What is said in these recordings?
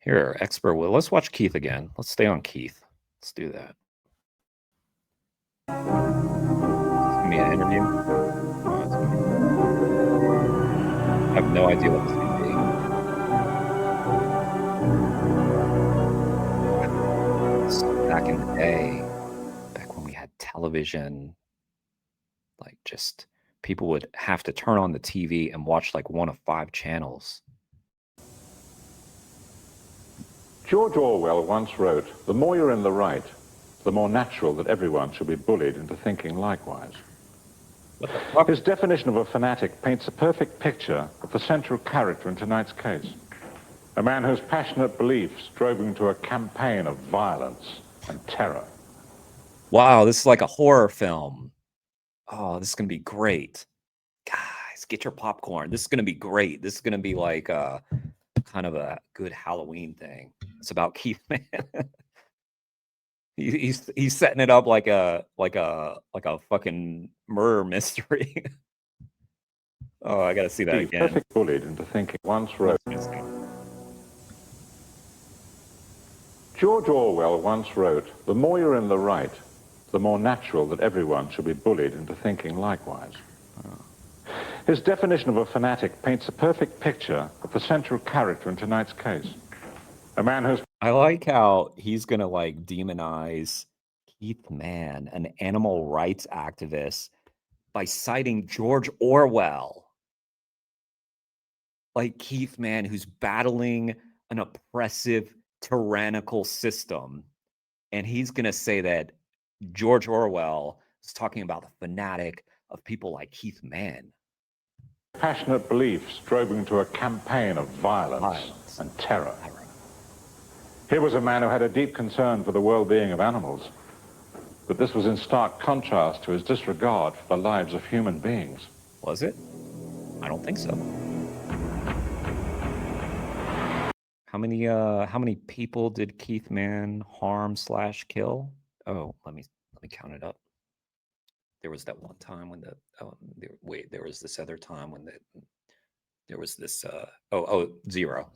Here, expert will. Let's watch Keith again. Let's stay on Keith. Let's do that. Give me an interview. I have no idea what this is going to be. Back in the day, back when we had television, like just people would have to turn on the TV and watch like one of 5 channels. George Orwell once wrote, "The more you're in the right, the more natural that everyone should be bullied into thinking likewise." His definition of a fanatic paints a perfect picture of the central character in tonight's case. A man whose passionate beliefs drove him to a campaign of violence and terror. Wow, this is like a horror film. Oh, this is going to be great. Guys, get your popcorn. This is going to be great. This is going to be like kind of a good Halloween thing. It's about Keith Mann. he's setting it up like a fucking murder mystery. Oh, I gotta see that again. Perfect bullied into thinking once wrote. George Orwell once wrote, "The more you're in the right, the more natural that everyone should be bullied into thinking likewise." His definition of a fanatic paints a perfect picture of the central character in tonight's case. A man who's... I like how he's gonna like demonize Keith Mann, an animal rights activist, by citing George Orwell. Like Keith Mann, who's battling an oppressive, tyrannical system. And he's gonna say that George Orwell is talking about the fanatic of people like Keith Mann. Passionate beliefs drove him to a campaign of violence and terror. Here was a man who had a deep concern for the well-being of animals, but this was in stark contrast to his disregard for the lives of human beings. Was it? I don't think so. How many people did Keith Mann harm / kill? Oh, let me count it up. There was that one time when there was this other time when there was this zero.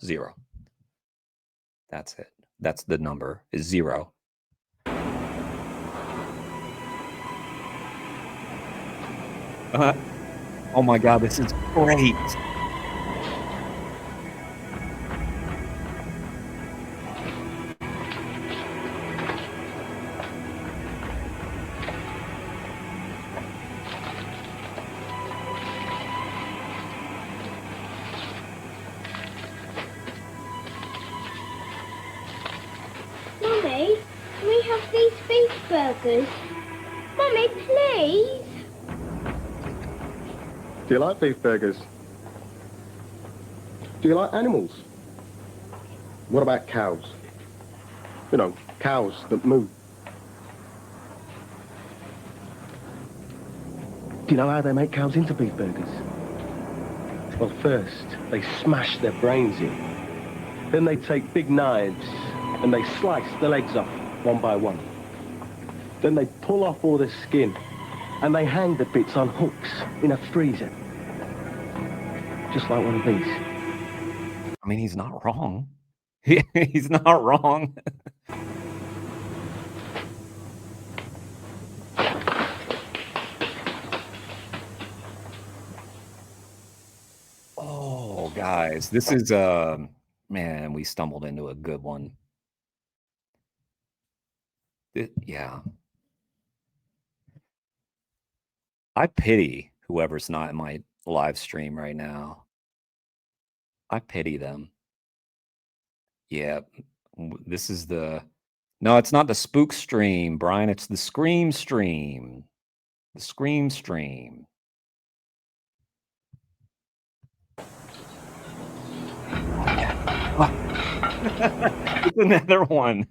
That's it. That's the number, is 0. Oh my God, this is great. Mummy, can we have these beef burgers? Mummy, please. Do you like beef burgers? Do you like animals? What about cows? You know, cows that moo. Do you know how they make cows into beef burgers? Well, first, they smash their brains in. Then they take big knives and they slice the legs off one by one. Then they pull off all the skin and they hang the bits on hooks in a freezer. Just like one of these. I mean, he's not wrong. He's not wrong. Oh, guys, this is man, we stumbled into a good one. Yeah. I pity whoever's not in my live stream right now. I pity them. Yeah, this is the... No, it's not the spook stream, Brian. It's the scream stream. The scream stream. It's another one.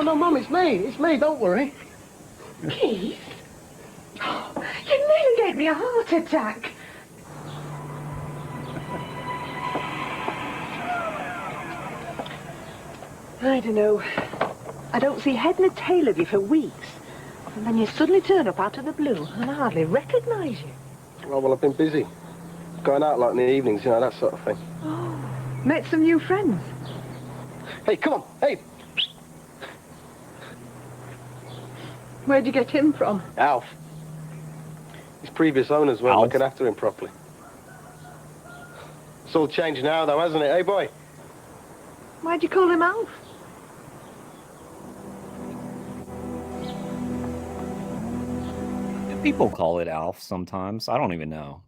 No, Mum, it's me, don't worry. Keith? Oh, you nearly gave me a heart attack. I don't know. I don't see head nor tail of you for weeks. And then you suddenly turn up out of the blue, and I hardly recognise you. Oh, well, I've been busy. Going out like in the evenings, you know, that sort of thing. Oh, met some new friends. Hey, come on, hey! Where'd you get him from? Alf. His previous owners weren't Alf? looking after him properly. It's all changed now, though, hasn't it, hey, boy? Why'd you call him Alf? People call it ALF sometimes. I don't even know.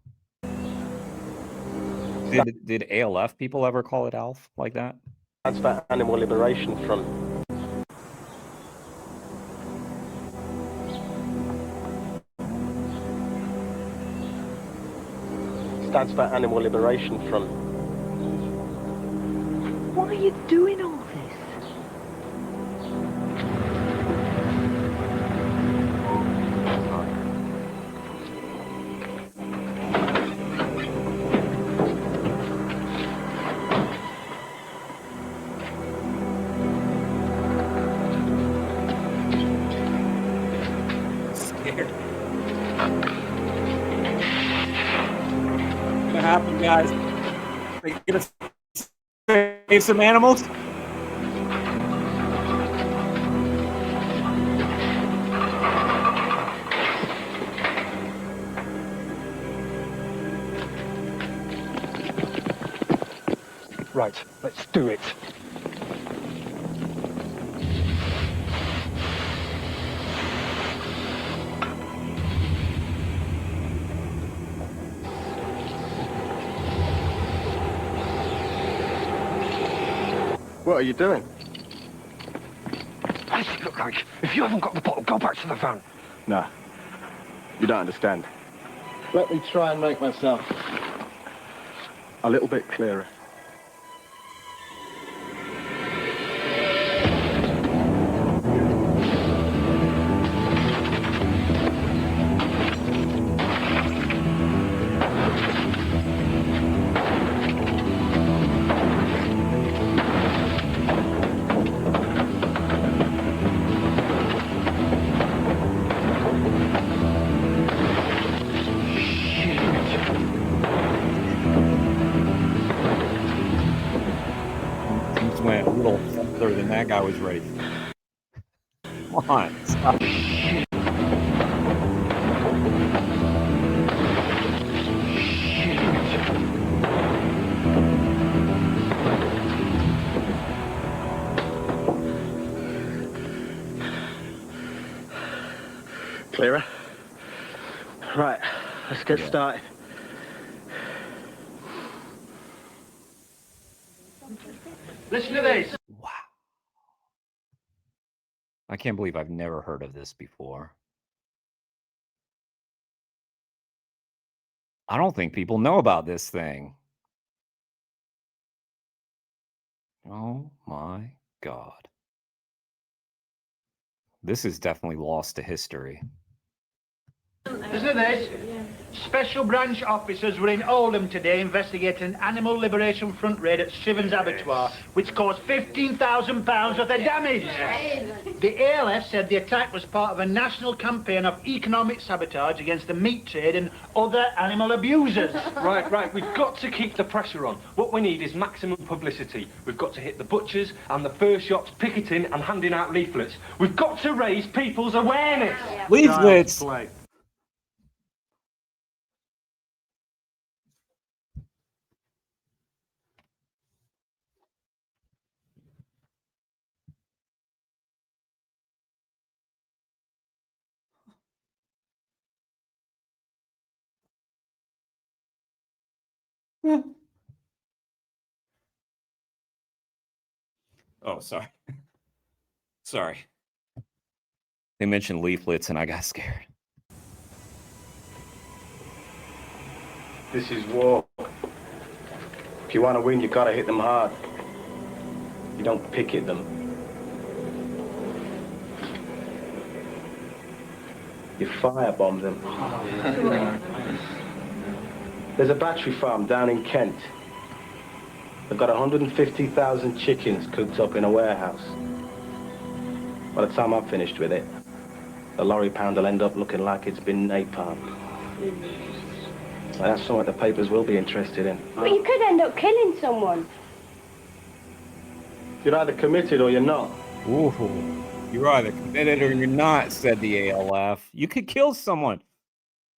Did ALF people ever call it ALF like that? That's for Animal Liberation Front. Stands for Animal Liberation Front. Why are you doing all this? Scared. What happened, guys? They gonna save some animals? Right, let's do it. What are you doing? What does it look like? If you haven't got the bottle, go back to the van. Nah, you don't understand. Let me try and make myself a little bit clearer. Things went a little further than that guy was ready for. Come on, stop. Clearer? Right, let's get started. Listen to this. Wow. I can't believe I've never heard of this before. I don't think people know about this thing. Oh my God. This is definitely lost to history. Listen to this. Special branch officers were in Oldham today investigating an Animal Liberation Front raid at Sivens Abattoir, which caused £15,000 worth of damage. The ALF said the attack was part of a national campaign of economic sabotage against the meat trade and other animal abusers. Right, we've got to keep the pressure on. What we need is maximum publicity. We've got to hit the butchers and the fur shops picketing and handing out leaflets. We've got to raise people's awareness. Leaflets! Oh, sorry. Sorry. They mentioned leaflets and I got scared. This is war. If you want to win, you gotta hit them hard. You don't picket them. You firebomb them. There's a battery farm down in Kent. They've got 150,000 chickens cooked up in a warehouse. By the time I'm finished with it, the lorry pound will end up looking like it's been napalm. That's something the papers will be interested in. But you could end up killing someone. You're either committed or you're not. Ooh, you're either committed or you're not, said the ALF. You could kill someone.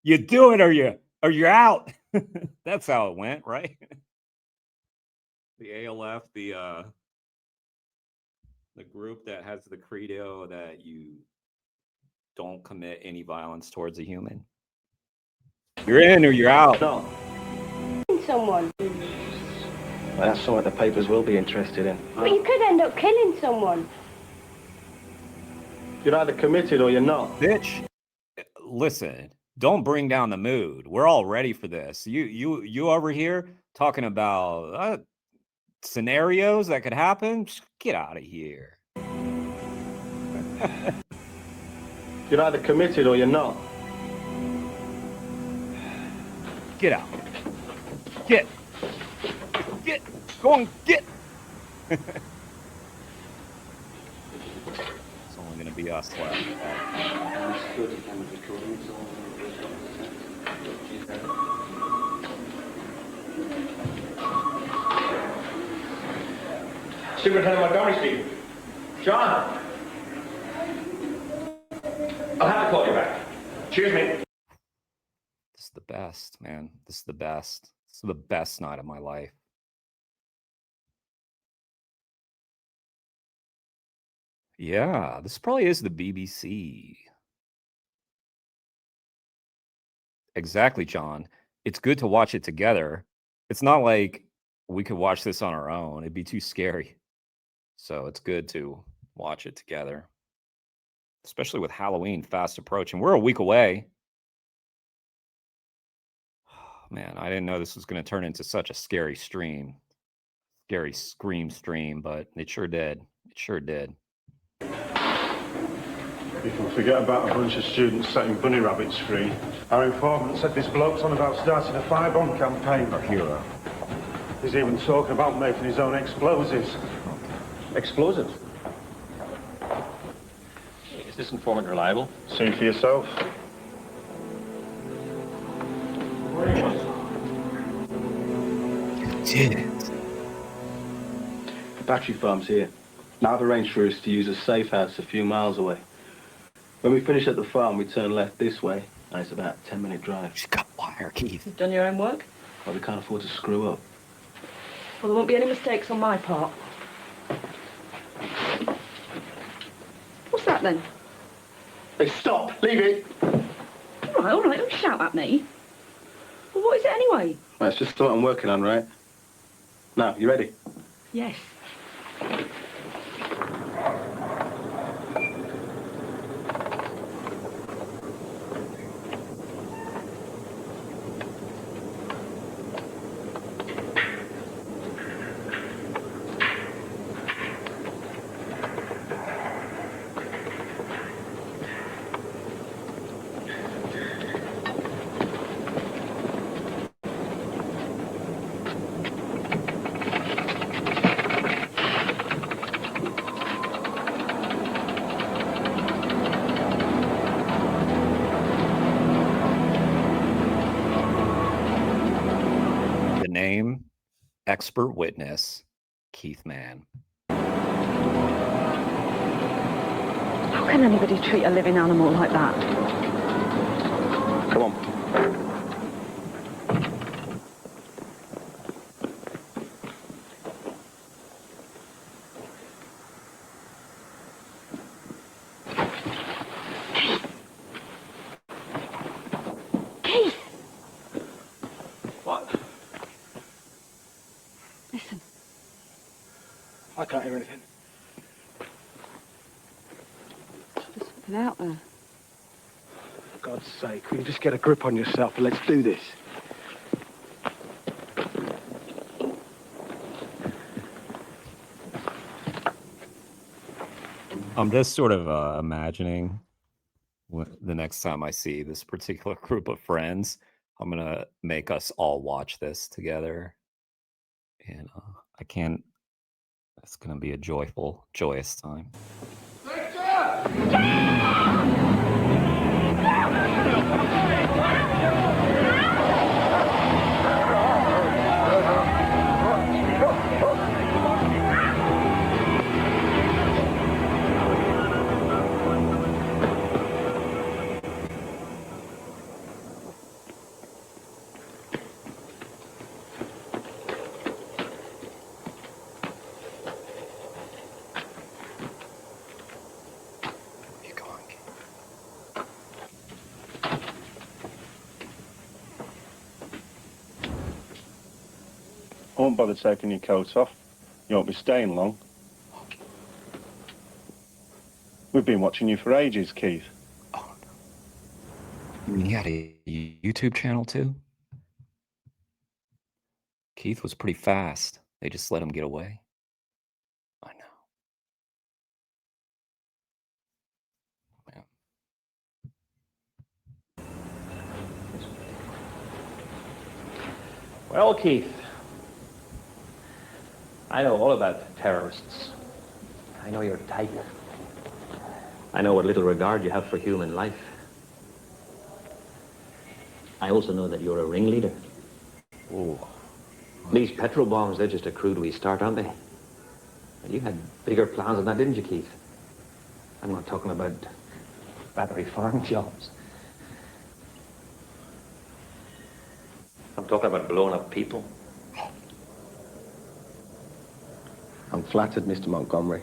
You do it or you're out. That's how it went, right? The ALF, the group that has the credo that you don't commit any violence towards a human. You're in or you're out. No. Someone. That's something the papers will be interested in. But you could end up killing someone. You're either committed or you're not. Bitch, listen, don't bring down the mood. We're all ready for this. You over here talking about scenarios that could happen? Get out of here. You're either committed or you're not. Get out. Get. Go on, get. It's only going to be us left. Superintendent Montgomery speaking. John. I'll have to call you back. Cheers, mate. This is the best, man. This is the best. This is the best night of my life. Yeah, this probably is the BBC. Exactly, John. It's good to watch it together. It's not like we could watch this on our own. It'd be too scary. So it's good to watch it together, especially with Halloween fast approaching. We're a week away. Man, I didn't know this was going to turn into such a scary stream. Scary scream stream, but it sure did. It sure did. You can forget about a bunch of students setting bunny rabbits free. Our informant said this bloke's on about starting a firebomb campaign. Our hero. He's even talking about making his own explosives. Explosives? Is this informant reliable? See for yourself. Did it. The battery farm's here. Now I've arranged for us to use a safe house a few miles away. When we finish at the farm, we turn left this way, and it's about a 10-minute drive. She's got wire, Keith. You've done your own work? Well, we can't afford to screw up. Well, there won't be any mistakes on my part. What's that then? Hey, stop! Leave it! All right, don't shout at me. Well, what is it anyway? Well, it's just something I'm working on, right? Now, you ready? Yes. Name, expert witness, Keith Mann. How can anybody treat a living animal like that? Come on. Listen. I can't hear anything. There's something out there. For God's sake, will you just get a grip on yourself and let's do this? I'm just sort of imagining the next time I see this particular group of friends, I'm going to make us all watch this together. And I can't, it's going to be a joyous time. Victor! won't bother taking your coat off. You won't be staying long. We've been watching you for ages, Keith. Oh, no. You mean he had a YouTube channel too? Keith was pretty fast. They just let him get away. I know. Yeah. Well, Keith, I know all about terrorists. I know your type. I know what little regard you have for human life. I also know that you're a ringleader. Ooh. These petrol bombs, they're just a crude wee start, aren't they? But you had bigger plans than that, didn't you, Keith? I'm not talking about battery farm jobs. I'm talking about blowing up people. I'm flattered, Mr. Montgomery.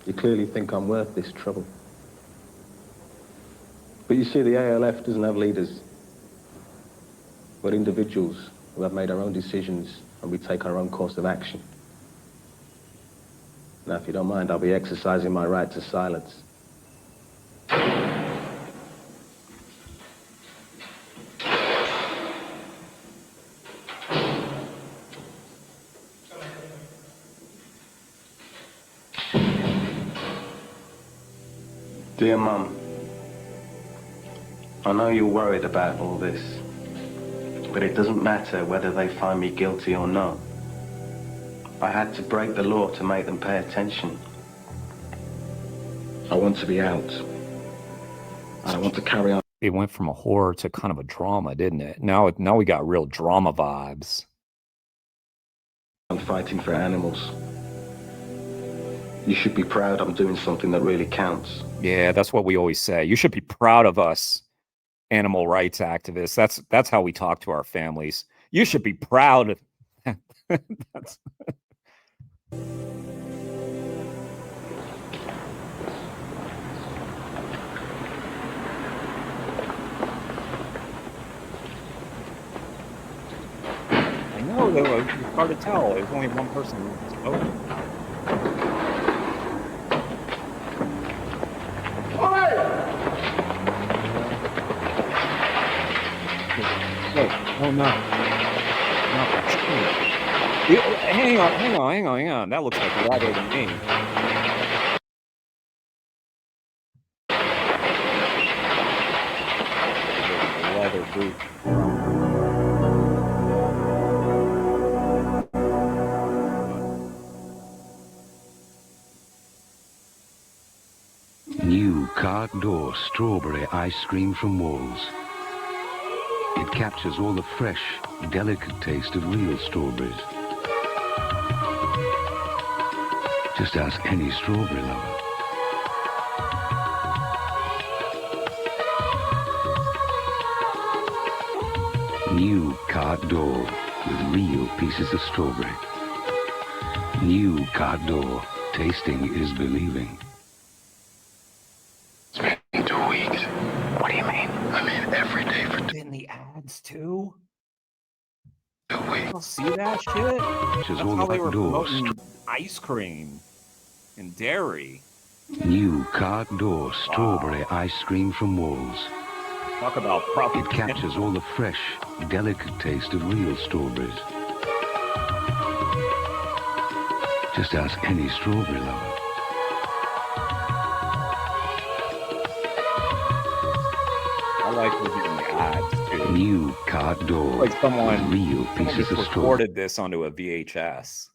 You clearly think I'm worth this trouble. But you see, the ALF doesn't have leaders. We're individuals who have made our own decisions and we take our own course of action. Now, if you don't mind, I'll be exercising my right to silence. Dear Mum, I know you're worried about all this, but it doesn't matter whether they find me guilty or not. I had to break the law to make them pay attention. I want to be out. I want to carry on. It went from a horror to kind of a drama, didn't it? Now we got real drama vibes. I'm fighting for animals. You should be proud I'm doing something that really counts. Yeah, that's what we always say. You should be proud of us, animal rights activists. That's how we talk to our families. You should be proud. That's... I know, though, it's hard to tell. There's only one person who's voting. Oh, no. Hang on. That looks like leather to me. Leather boot. New cart door strawberry ice cream from Walls. It captures all the fresh, delicate taste of real strawberries. Just ask any strawberry lover. New cart door with real pieces of strawberry. New cart door, tasting is believing. It's been 2 weeks. What do you mean? I mean, every day for In the ads too. 2 weeks. Y'all see that shit? That's how they were promoting ice cream and dairy. New cart door strawberry ice cream from Walls. Talk about propaganda. It captures all the fresh, delicate taste of real strawberries. Just ask any strawberry lover. I like looking at the ads too. New cart door. Like someone real pieces just of strawberry. recorded this onto a VHS.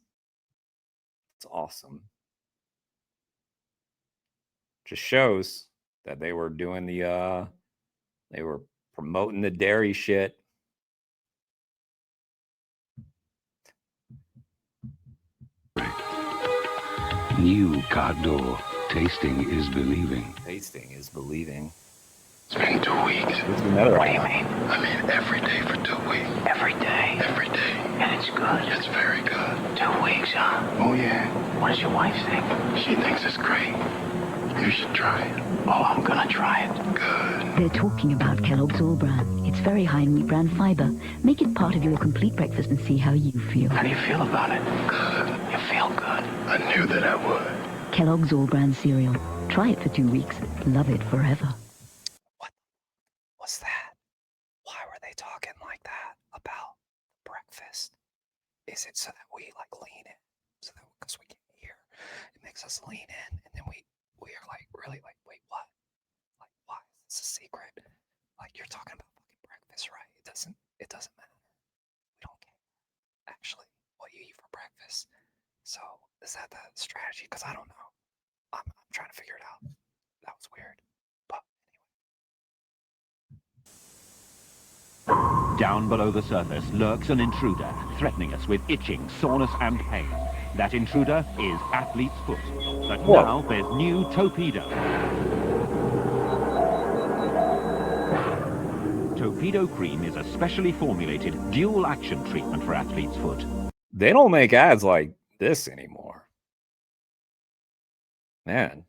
It's awesome. Just shows that they were doing the they were promoting the dairy shit. New cart door. Tasting is believing. Tasting is believing. It's been 2 weeks. What's another What do you one? mean? I mean, every day for 2 weeks. Every day. Every day. And it's good. It's very good. 2 weeks, huh? Oh, yeah. What does your wife think? She thinks it's great. You should try it. Oh, I'm gonna try it. Good. They're talking about Kellogg's All Bran. It's very high in wheat bran fiber. Make it part of your complete breakfast and see how you feel. How do you feel about it? Good. You feel good. I knew that I would. Kellogg's All Bran cereal. Try it for 2 weeks. Love it forever. What was that? Why were they talking like that about breakfast? Is it so that we like lean in? So that because we can't hear, it makes us lean in, and then we are like really like, wait, what? Like, why? It's a secret. Like, you're talking about fucking breakfast, right? It doesn't matter. We don't care actually what you eat for breakfast. So is that the strategy? Because I don't know. I'm trying to figure it out. That was weird. But Down below the surface lurks an intruder, threatening us with itching, soreness and pain. That intruder is Athlete's Foot. But now there's new Torpedo. Torpedo Cream is a specially formulated dual-action treatment for Athlete's Foot. they don't make ads like this anymore. Man,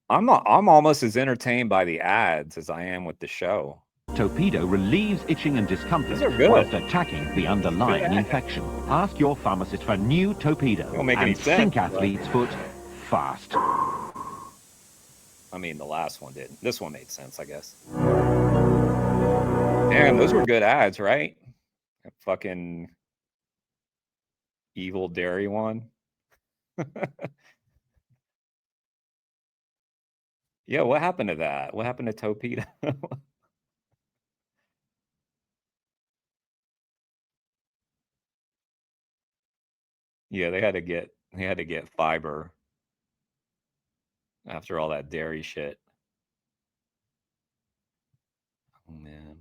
I'm almost as entertained by the ads as I am with the show. Torpedo relieves itching and discomfort whilst attacking the underlying infection. Ask your pharmacist for new Torpedo Don't make any and sense, sink right? Athlete's Foot fast. I mean, the last one didn't. This one made sense, I guess. Damn, those were good ads, right? That fucking evil dairy one. Yeah, what happened to that? What happened to Torpedo? Yeah, they had to get fiber after all that dairy shit. Oh man.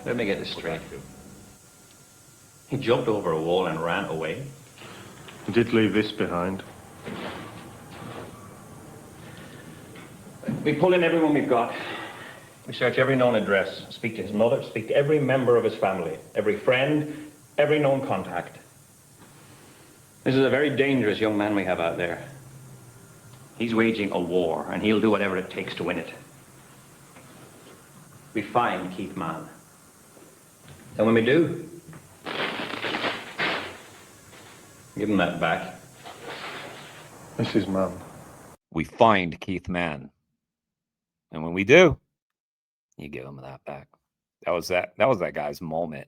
Let me get this straight. He jumped over a wall and ran away. He did leave this behind. We pull in everyone we've got. We search every known address, speak to his mother, speak to every member of his family, every friend, every known contact. This is a very dangerous young man we have out there. He's waging a war, and he'll do whatever it takes to win it. We find Keith Mann. And when we do, give him that back. This is Mann. We find Keith Mann. And when we do, you give him that back. That was that guy's moment.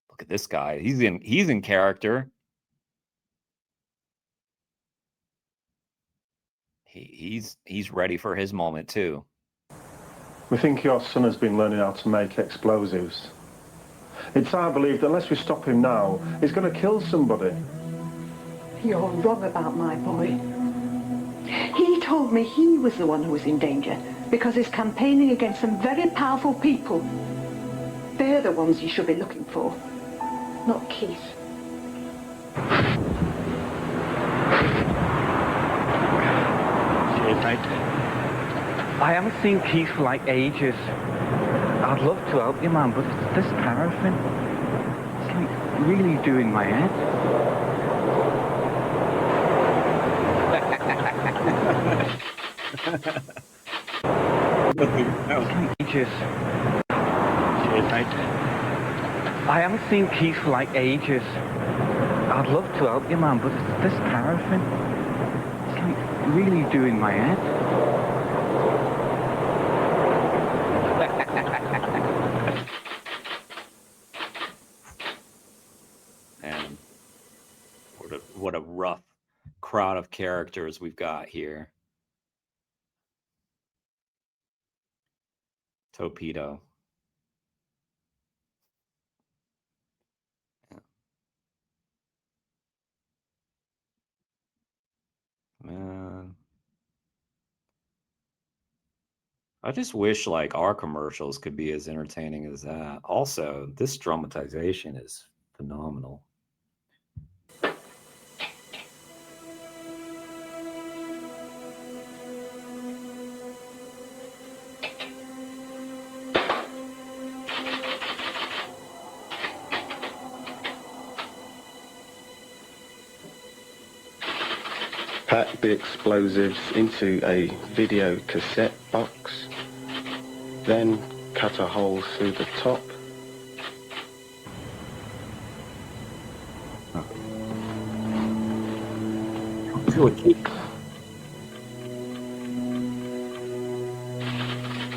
Look at this guy. He's in character. He's ready for his moment too. We think your son has been learning how to make explosives. It's our belief that unless we stop him now, he's going to kill somebody. You're wrong about my boy. He told me he was the one who was in danger because he's campaigning against some very powerful people. They're the ones you should be looking for, not Keith. Cheers, mate. I haven't seen Keith for like ages. I'd love to help you, man, but it's this paraffin. It's like really doing my head. Ages. Cheers, mate. I haven't seen Keith for like ages. I'd love to help you, man, but it's this paraffin. It's like really doing my head. And what a rough crowd of characters we've got here. Torpedo. Man. I just wish like our commercials could be as entertaining as that. Also, this dramatization is phenomenal. pack the explosives into a video cassette box, then cut a hole through the top.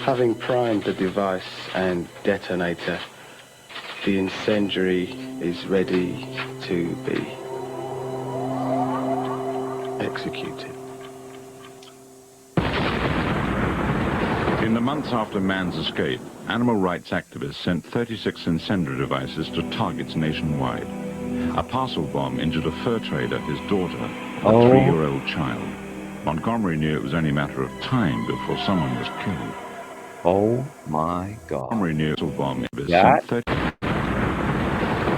Having primed the device and detonator, the incendiary is ready to be executed. In the months after Mann's escape, animal rights activists sent 36 incendiary devices to targets nationwide. A parcel bomb injured a fur trader, his daughter, and a 3-year-old child. Montgomery knew it was only a matter of time before someone was killed. Oh my God. Montgomery knew a bomb That?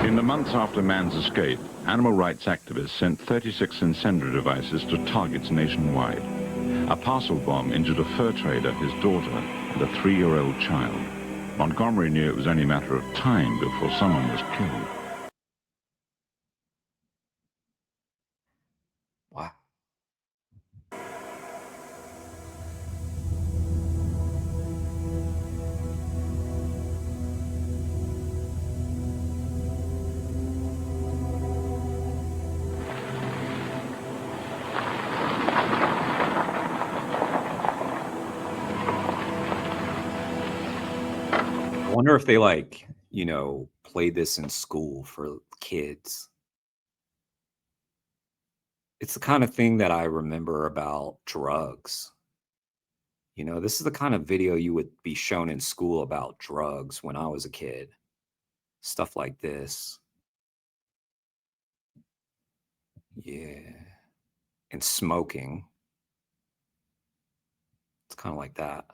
In the months after Mann's escape, animal rights activists sent 36 incendiary devices to targets nationwide. A parcel bomb injured a fur trader, his daughter, and a 3-year-old child. Montgomery knew it was only a matter of time before someone was killed. Wow. I wonder if they, like, you know, play this in school for kids. It's the kind of thing that I remember about drugs. You know, this is the kind of video you would be shown in school about drugs when I was a kid. Stuff like this. Yeah. And smoking. It's kind of like that.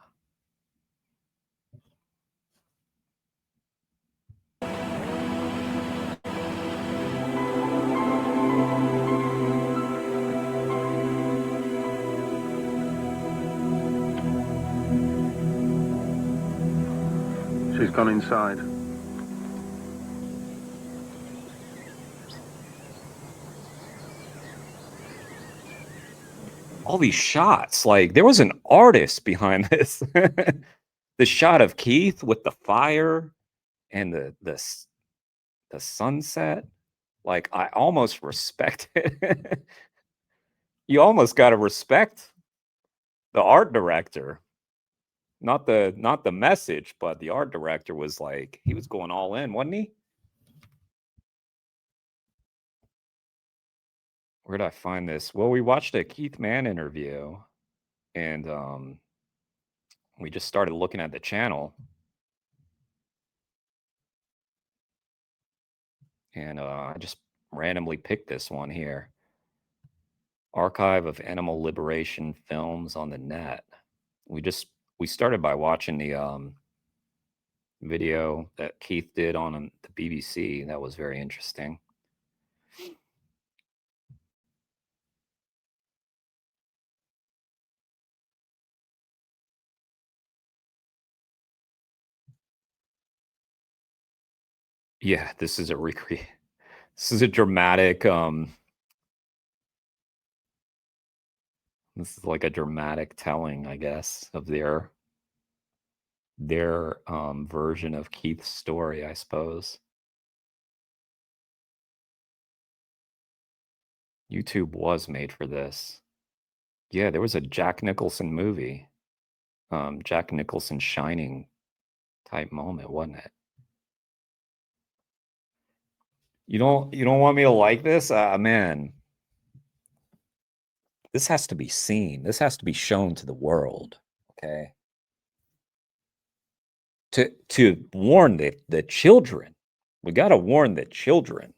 She's gone inside. All these shots, like there was an artist behind this. The shot of Keith with the fire and the sunset, like I almost respect it. You almost got to respect the art director. Not the message, but the art director was like, he was going all in, wasn't he? Where did I find this? Well, we watched a Keith Mann interview, and we just started looking at the channel. And I just randomly picked this one here. Archive of Animal Liberation Films on the Net. We started by watching the video that Keith did on the BBC. That was very interesting. Yeah, this is a recreate. This is a dramatic. This is like a dramatic telling, I guess, of their version of Keith's story, I suppose. YouTube was made for this. Yeah, there was a Jack Nicholson movie, Jack Nicholson Shining type moment, wasn't it? You don't want me to like this? Man. This has to be seen. This has to be shown to the world, okay? To warn the children. We got to warn the children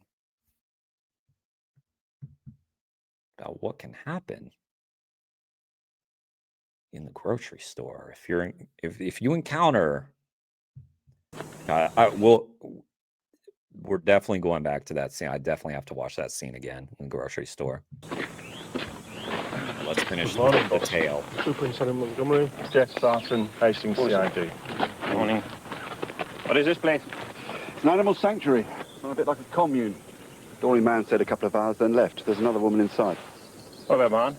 about what can happen in the grocery store. If you encounter, we're definitely going back to that scene. I definitely have to watch that scene again in the grocery store. Let's finish the tale. Superintendent Montgomery, Jeff Barton, Hastings CID. Morning. What is this place? It's an animal sanctuary. A bit like a commune. Dory Mann stayed a couple of hours, then left. There's another woman inside. What about Mann?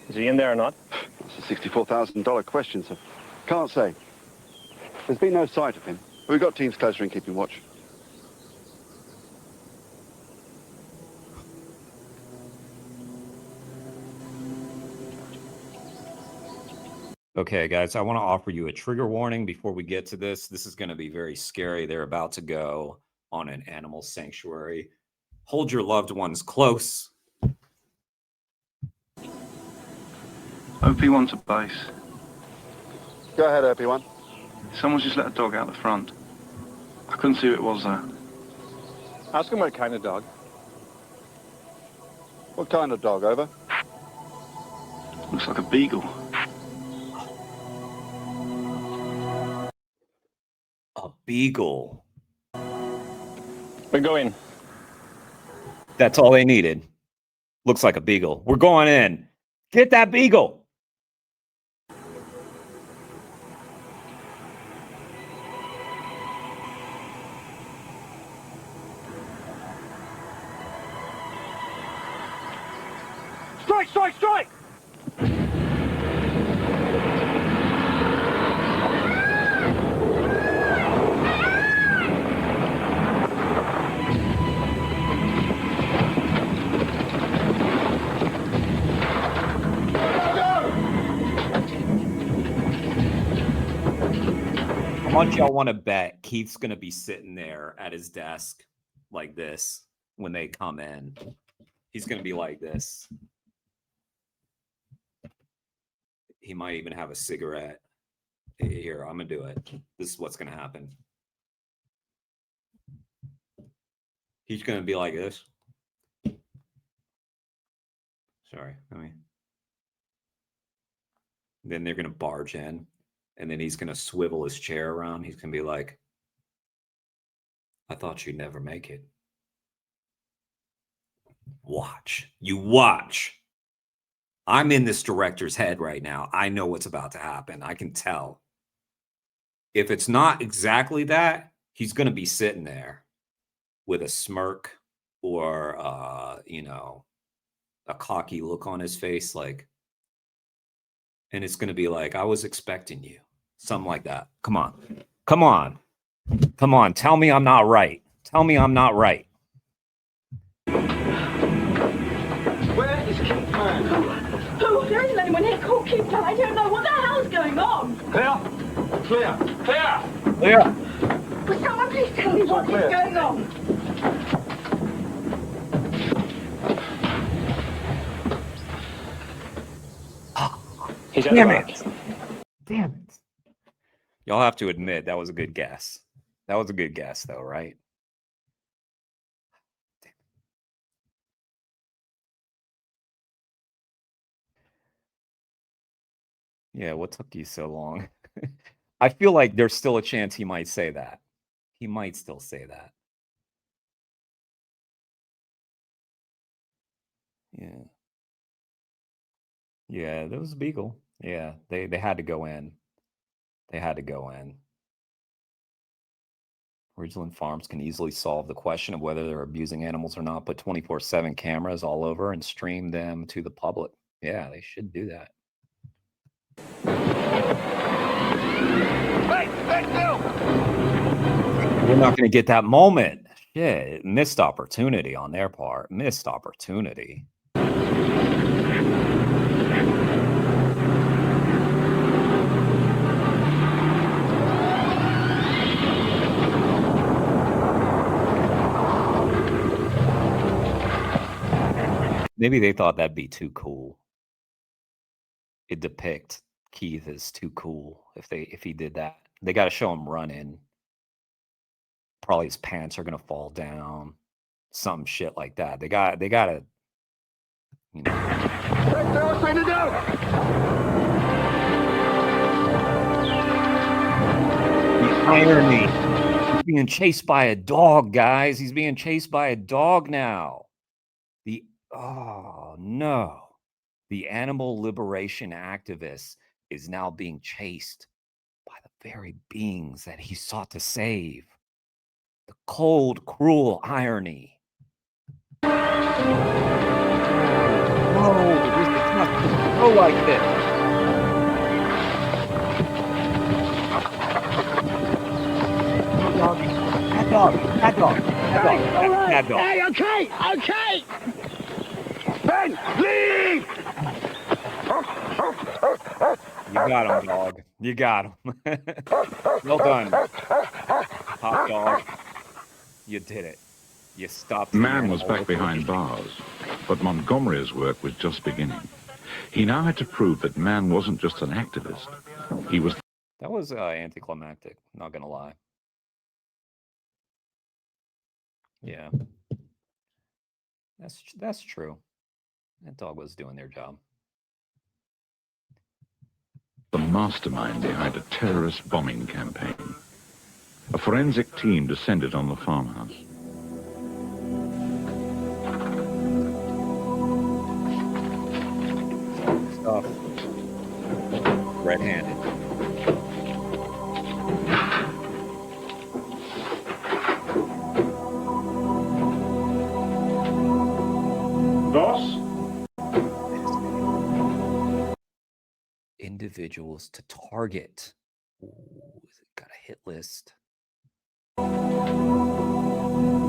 Is he in there or not? It's a $64,000 question, sir. Can't say. There's been no sight of him. We've got teams closer in keeping watch. Okay, guys, I want to offer you a trigger warning before we get to this. This is going to be very scary. They're about to go on an animal sanctuary. Hold your loved ones close. OP1 to base. Go ahead, OP1. Someone's just let a dog out the front. I couldn't see who it was, though. Ask him what kind of dog. What kind of dog, over? Looks like a beagle. A beagle. We go in. That's all they needed. Looks like a beagle. We're going in. Get that beagle. Strike, strike, strike! How much y'all want to bet Keith's going to be sitting there at his desk like this when they come in? He's going to be like this. He might even have a cigarette. Here, I'm going to do it. This is what's going to happen. He's going to be like this. Sorry, then they're going to barge in, and then he's going to swivel his chair around. He's going to be like, I thought you'd never make it. Watch. You watch. I'm in this director's head right now. I know what's about to happen. I can tell. If it's not exactly that, he's going to be sitting there with a smirk or, a cocky look on his face, like, and it's going to be like, I was expecting you. Something like that. Come on. Come on. Come on. Tell me I'm not right. Tell me I'm not right. Where is Keith Mann? Oh, there isn't anyone here called Keith Mann. I don't know. What the hell's going on? Clear. Clear. Clear. Clear. Will someone please tell me what is going on? He's at Damn the it. back. Damn it. Y'all have to admit that was a good guess. That was a good guess, though, right? Yeah, what took you so long? I feel like there's still a chance he might say that. He might still say that. Yeah. Yeah, there was a beagle. Yeah, they had to go in. They had to go in. Ridgeland Farms can easily solve the question of whether they're abusing animals or not. Put 24/7 cameras all over and stream them to the public. Yeah, they should do that. We're not going to get that moment. Shit, missed opportunity on their part. Missed opportunity. Maybe they thought that'd be too cool. It depict Keith as too cool if he did that. They got to show him running. Probably his pants are gonna fall down. Some shit like that. They gotta, you know. The irony. He's being chased by a dog, guys. He's being chased by a dog now. Oh no. The animal liberation activist is now being chased by the very beings that he sought to save. The cold, cruel irony. Whoa, there's the not go like this. Bad dog. Bad dog. Bad dog. All right. Bad dog. Hey, okay, okay. Ben, leave! You got him, dog. You got him. Well done. Hot dog. You did it. You stopped. Mann was back behind bars, but Montgomery's work was just beginning. He now had to prove that Mann wasn't just an activist. He was... That was anticlimactic, not gonna lie. Yeah. That's true. That dog was doing their job. the mastermind behind a terrorist bombing campaign. A forensic team descended on the farmhouse. Stuff. Red-handed. Boss? Individuals to target. Ooh, got a hit list.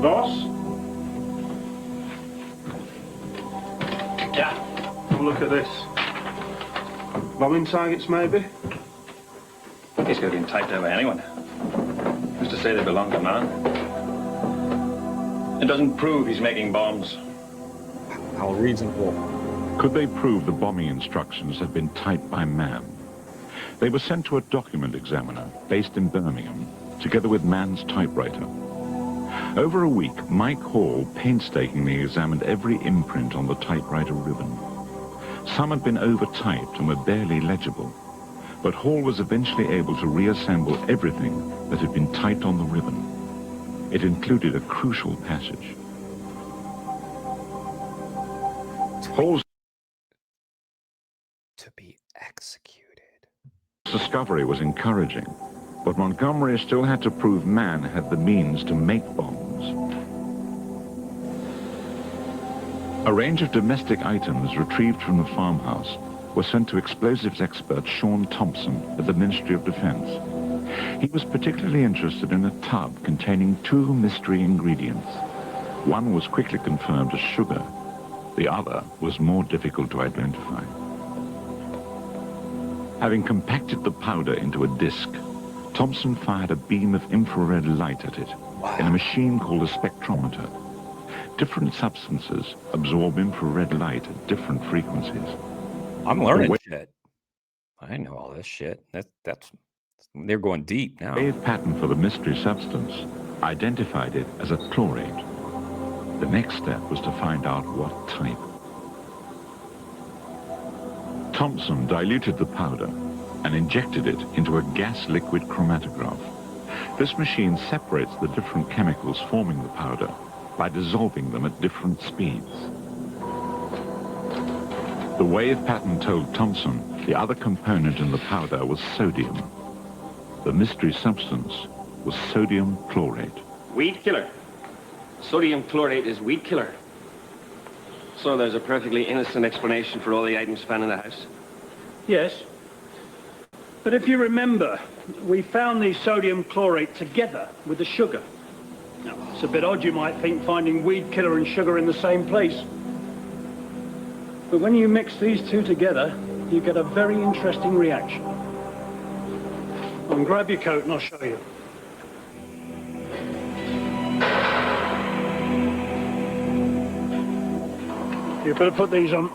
Boss? Yeah. Have a look at this. Bombing targets, maybe? These could have been typed out by anyone. Who's to say they belong to Mann? It doesn't prove he's making bombs. How reasonable. Could they prove the bombing instructions had been typed by Mann? They were sent to a document examiner based in Birmingham, together with Mann's typewriter. Over a week, Mike Hall painstakingly examined every imprint on the typewriter ribbon. Some had been over-typed and were barely legible, but Hall was eventually able to reassemble everything that had been typed on the ribbon. It included a crucial passage. Hall's to be executed. Discovery was encouraging, but Montgomery still had to prove Mann had the means to make bombs. A range of domestic items retrieved from the farmhouse were sent to explosives expert Sean Thompson at the Ministry of Defense. He was particularly interested in a tub containing two mystery ingredients. One was quickly confirmed as sugar. The other was more difficult to identify. Having compacted the powder into a disc, Thompson fired a beam of infrared light at it in a machine called a spectrometer. Different substances absorb infrared light at different frequencies. I'm learning shit. I know all this shit. That's they're going deep now. The wave pattern for the mystery substance identified it as a chlorate. The next step was to find out what type. Thompson diluted the powder and injected it into a gas-liquid chromatograph. This machine separates the different chemicals forming the powder by dissolving them at different speeds. The wave pattern told Thompson the other component in the powder was sodium. The mystery substance was sodium chlorate. Weed killer. Sodium chlorate is weed killer. So there's a perfectly innocent explanation for all the items found in the house? Yes. But if you remember, we found the sodium chlorate together with the sugar. Now, it's a bit odd, you might think, finding weed killer and sugar in the same place. But when you mix these two together, you get a very interesting reaction. Grab your coat and I'll show you. You better put these on.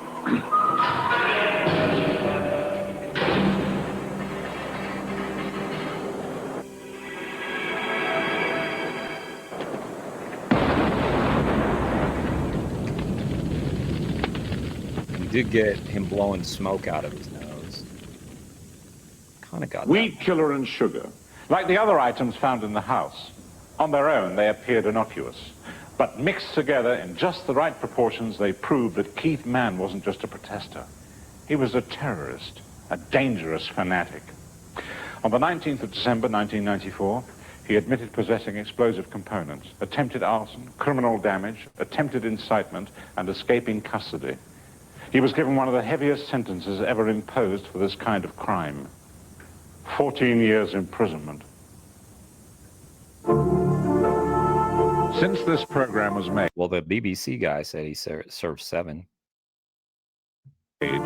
You did get him blowing smoke out of his nose. Kind of got Weed killer and sugar. Like the other items found in the house, on their own they appeared innocuous. But mixed together in just the right proportions, they proved that Keith Mann wasn't just a protester. He was a terrorist, a dangerous fanatic. On the 19th of December, 1994, he admitted possessing explosive components, attempted arson, criminal damage, attempted incitement, and escaping custody. He was given one of the heaviest sentences ever imposed for this kind of crime. 14 years imprisonment. Since this program was made... Well, the BBC guy said he served 7. You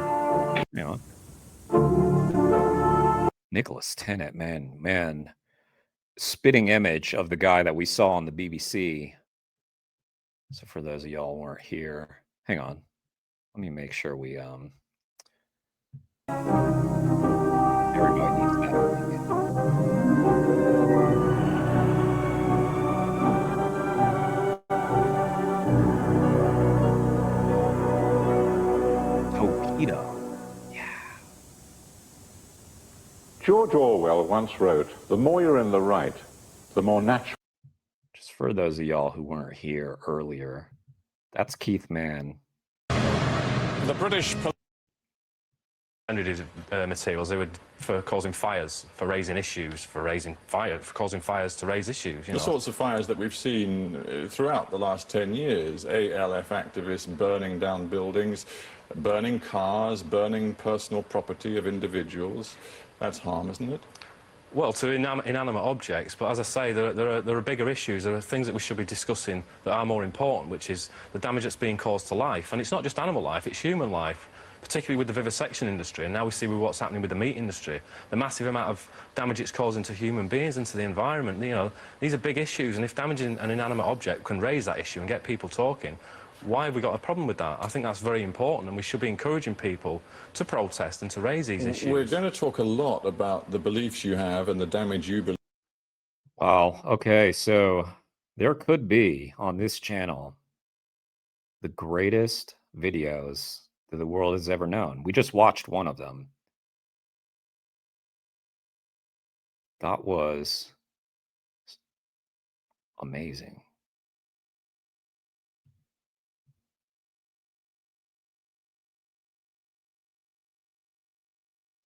know. Nicholas Tennant, man. Spitting image of the guy that we saw on the BBC. So for those of y'all who weren't here, hang on. Let me make sure we everybody needs that. Torpedo. George Orwell once wrote, "The more you're in the right, the more natural." Just for those of y'all who weren't here earlier, that's Keith Mann. The British materials, they were for causing fires, for raising issues, for causing fires to raise issues. The sorts of fires that we've seen throughout the last 10 years, ALF activists burning down buildings, burning cars, burning personal property of individuals. That's harm, isn't it? Well, to inanimate objects, but as I say, there are bigger issues. There are things that we should be discussing that are more important, which is the damage that's being caused to life. And it's not just animal life, it's human life, particularly with the vivisection industry. And now we see with what's happening with the meat industry, the massive amount of damage it's causing to human beings and to the environment. You know, these are big issues, and if damaging an inanimate object can raise that issue and get people talking, why have we got a problem with that? I think that's very important, and we should be encouraging people to protest and to raise these issues. We're going to talk a lot about the beliefs you have and the damage you believe. Wow. Okay, so there could be on this channel the greatest videos that the world has ever known. We just watched one of them. That was amazing.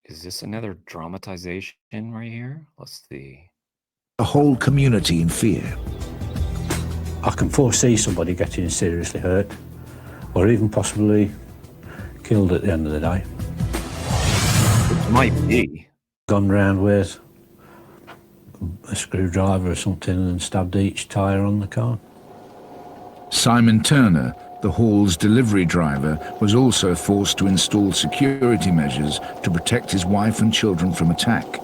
Is this another dramatization right here? Let's see. A whole community in fear. I can foresee somebody getting seriously hurt or even possibly killed at the end of the day. It might be. Gone round with a screwdriver or something and stabbed each tyre on the car. Simon Turner, the hall's delivery driver, was also forced to install security measures to protect his wife and children from attack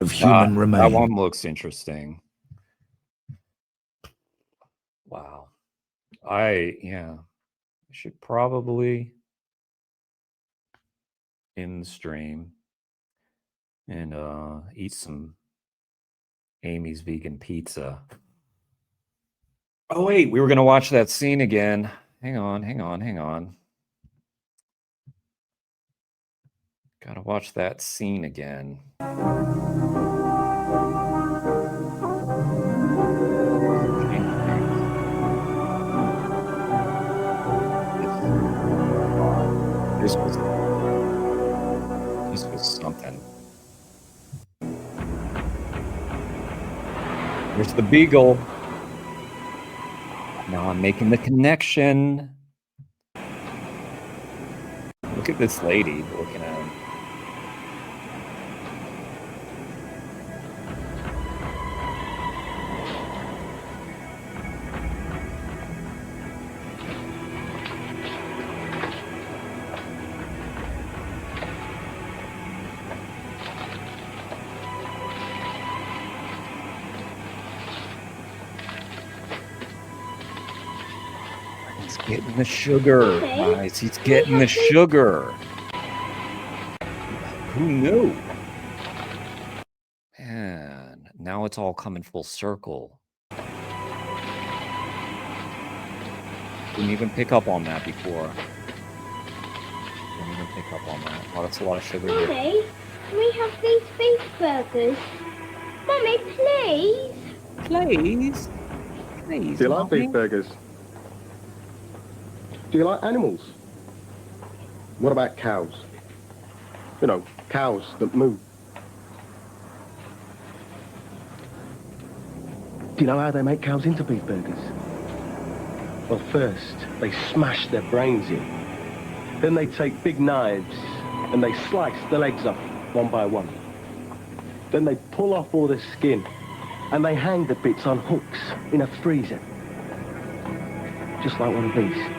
of human remains. That one looks interesting. Wow. I should probably end the stream and eat some Amy's vegan pizza. Oh wait, we were gonna watch that scene again. Hang on. Gotta watch that scene again. This was something. There's the beagle. Now I'm making the connection. Look at this lady looking at him. He's getting the sugar, guys. He's getting the sugar. Who knew? Man, now it's all coming full circle. Didn't even pick up on that before. Didn't even pick up on that. Oh, that's a lot of sugar. Mummy, can we have these beef burgers? Mummy, please. Please? Please, Do you like beef burgers? Do you like animals? What about cows? You know, cows that moo. Do you know how they make cows into beef burgers? Well, first, they smash their brains in. Then they take big knives and they slice the legs off one by one. Then they pull off all the skin and they hang the bits on hooks in a freezer. Just like one of these.